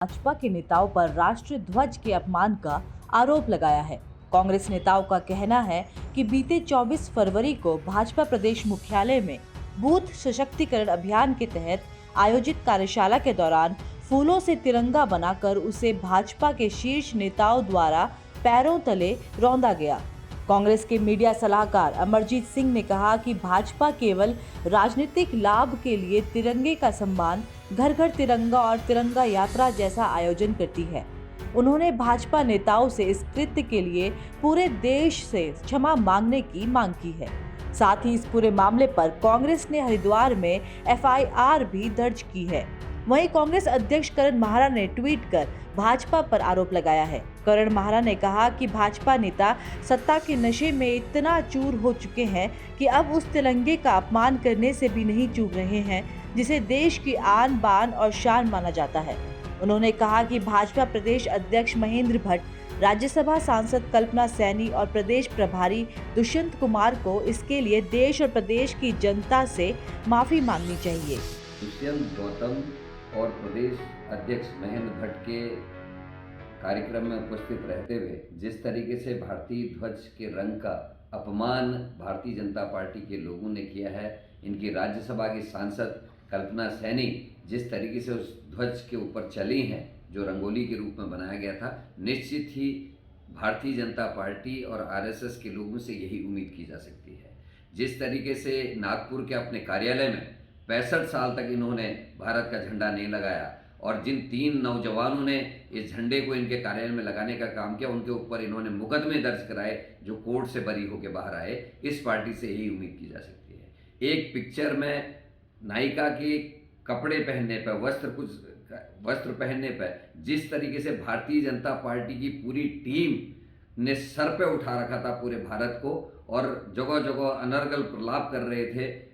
भाजपा के नेताओं पर राष्ट्रीय ध्वज के अपमान का आरोप लगाया है। कांग्रेस नेताओं का कहना है कि बीते 24 फरवरी को भाजपा प्रदेश मुख्यालय में बूथ सशक्तिकरण अभियान के तहत आयोजित कार्यशाला के दौरान फूलों से तिरंगा बनाकर उसे भाजपा के शीर्ष नेताओं द्वारा पैरों तले रौंदा गया। कांग्रेस के मीडिया सलाहकार अमरजीत सिंह ने कहा कि भाजपा केवल राजनीतिक लाभ के लिए तिरंगे का सम्मान, घर घर तिरंगा और तिरंगा यात्रा जैसा आयोजन करती है। उन्होंने भाजपा नेताओं से इस कृत्य के लिए पूरे देश से क्षमा मांगने की मांग की है। साथ ही इस पूरे मामले पर कांग्रेस ने हरिद्वार में एफआईआर भी दर्ज की है। वहीं कांग्रेस अध्यक्ष करण माहरा ने ट्वीट कर भाजपा पर आरोप लगाया है। करण माहरा ने कहा कि भाजपा नेता सत्ता के नशे में इतना चूर हो चुके हैं कि अब उस तिरंगे का अपमान करने से भी नहीं चूक रहे हैं जिसे देश की आन बान और शान माना जाता है। उन्होंने कहा कि भाजपा प्रदेश अध्यक्ष महेंद्र भट्ट, राज्यसभा सांसद कल्पना सैनी और प्रदेश प्रभारी दुष्यंत कुमार को इसके लिए देश और प्रदेश की जनता से माफी मांगनी चाहिए। दुष्यंत गौतम और प्रदेश अध्यक्ष महेंद्र भट्ट के कार्यक्रम में उपस्थित रहते हुए जिस तरीके से भारतीय ध्वज के रंग का अपमान भारतीय जनता पार्टी के लोगों ने किया है, इनकी राज्यसभा की सांसद कल्पना सैनी जिस तरीके से उस ध्वज के ऊपर चली हैं जो रंगोली के रूप में बनाया गया था, निश्चित ही भारतीय जनता पार्टी और आरएसएस के लोगों से यही उम्मीद की जा सकती है। जिस तरीके से नागपुर के अपने कार्यालय में 65 साल तक इन्होंने भारत का झंडा नहीं लगाया और जिन 3 नौजवानों ने इस झंडे को इनके कार्यालय में लगाने का काम किया, उनके ऊपर इन्होंने मुकदमे दर्ज कराए जो कोर्ट से बरी होकर बाहर आए, इस पार्टी से यही उम्मीद की जा सकती है। एक पिक्चर में नायिका के कपड़े पहनने पर, वस्त्र पहनने पर जिस तरीके से भारतीय जनता पार्टी की पूरी टीम ने सर पे उठा रखा था पूरे भारत को और जगह जगह अनर्गल प्रलाप कर रहे थे,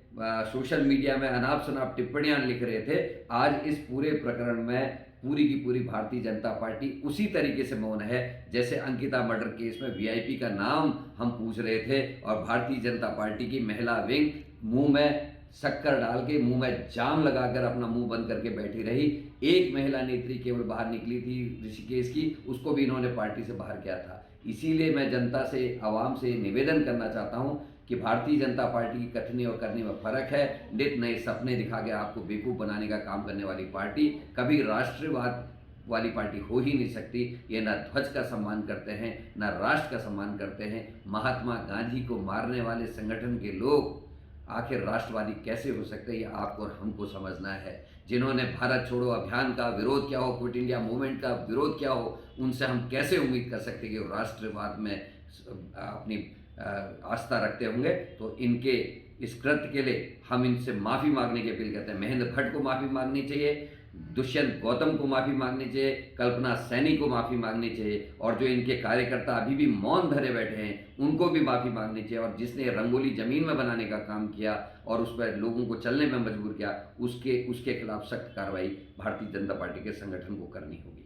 सोशल मीडिया में अनाप शनाप टिप्पणियां लिख रहे थे, आज इस पूरे प्रकरण में पूरी की पूरी भारतीय जनता पार्टी उसी तरीके से मौन है जैसे अंकिता मर्डर केस में वीआईपी का नाम हम पूछ रहे थे और भारतीय जनता पार्टी की महिला विंग मुंह में शक्कर डाल के, मुंह में जाम लगाकर अपना मुंह बंद करके बैठी रही। एक महिला नेत्री केवल बाहर निकली थी ऋषिकेश की, उसको भी इन्होंने पार्टी से बाहर किया था। इसीलिए मैं जनता से, आवाम से निवेदन करना चाहता हूं कि भारतीय जनता पार्टी की कथनी और करने में फर्क है। नित नए सपने दिखा के आपको बेवकूफ़ बनाने का काम करने वाली पार्टी कभी राष्ट्रवाद वाली पार्टी हो ही नहीं सकती। ये ना ध्वज का सम्मान करते हैं, ना राष्ट्र का सम्मान करते हैं। महात्मा गांधी को मारने वाले संगठन के लोग आखिर राष्ट्रवादी कैसे हो सकते हैं, ये आपको और हमको समझना है। जिन्होंने भारत छोड़ो अभियान का विरोध किया हो, क्विट इंडिया मूवमेंट का विरोध किया हो, उनसे हम कैसे उम्मीद कर सकते हैं कि वो राष्ट्रवाद में अपनी आस्था रखते होंगे। तो इनके इस कृत्य के लिए हम इनसे माफ़ी मांगने की अपील करते हैं। महेंद्र भट्ट को माफ़ी मांगनी चाहिए, दुष्यंत गौतम को माफ़ी मांगनी चाहिए, कल्पना सैनी को माफ़ी मांगनी चाहिए और जो इनके कार्यकर्ता अभी भी मौन धरे बैठे हैं उनको भी माफ़ी मांगनी चाहिए। और जिसने रंगोली ज़मीन में बनाने का काम किया और उस पर लोगों को चलने में मजबूर किया, उसके खिलाफ सख्त कार्रवाई भारतीय जनता पार्टी के संगठन को करनी होगी।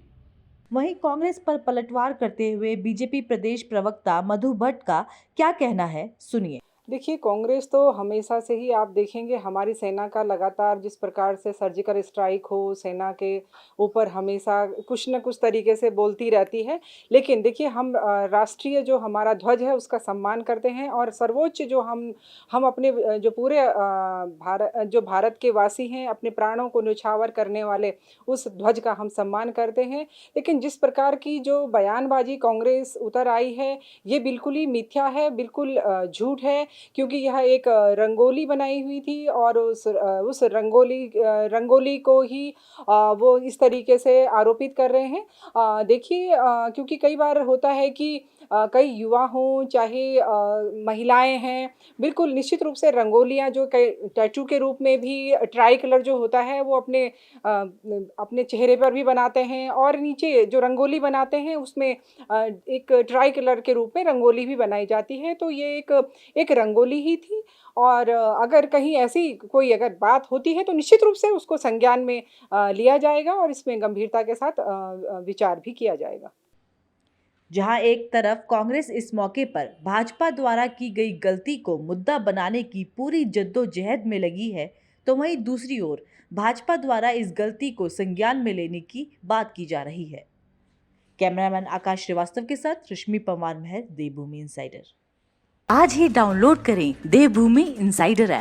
वहीं कांग्रेस पर पलटवार करते हुए बीजेपी प्रदेश प्रवक्ता मधु भट्ट का क्या कहना है, सुनिए। देखिए, कांग्रेस तो हमेशा से ही आप देखेंगे हमारी सेना का लगातार जिस प्रकार से सर्जिकल स्ट्राइक हो, सेना के ऊपर हमेशा कुछ न कुछ तरीके से बोलती रहती है। लेकिन देखिए, हम राष्ट्रीय जो हमारा ध्वज है उसका सम्मान करते हैं और सर्वोच्च जो हम अपने जो पूरे भारत के वासी हैं, अपने प्राणों को न्यौछावर करने वाले उस ध्वज का हम सम्मान करते हैं। लेकिन जिस प्रकार की जो बयानबाजी कांग्रेस उतर आई है, ये बिल्कुल ही मिथ्या है, बिल्कुल झूठ है। क्योंकि यह एक रंगोली बनाई हुई थी और उस रंगोली को ही वो इस तरीके से आरोपित कर रहे हैं। देखिए, क्योंकि कई बार होता है कि कई युवा हों चाहे महिलाएं हैं, बिल्कुल निश्चित रूप से रंगोलियां जो कई टैटू के रूप में भी ट्राई कलर जो होता है वो अपने चेहरे पर भी बनाते हैं और नीचे जो रंगोली बनाते हैं उसमें एक ट्राई कलर के रूप में रंगोली भी बनाई जाती है। तो ये एक रंगोली ही थी और अगर कहीं ऐसी कोई अगर बात होती है तो निश्चित रूप से उसको संज्ञान में लिया जाएगा और इसमें गंभीरता के साथ विचार भी किया जाएगा। जहां एक तरफ कांग्रेस इस मौके पर भाजपा द्वारा की गई गलती को मुद्दा बनाने की पूरी जद्दोजहद में लगी है, तो वहीं दूसरी ओर भाजपा द्वारा इस गलती को संज्ञान में लेने की बात की जा रही है। कैमरामैन आकाश श्रीवास्तव के साथ रश्मि पवार महर, देवभूमि इंसाइडर। आज ही डाउनलोड करें देवभूमि इंसाइडर ऐप।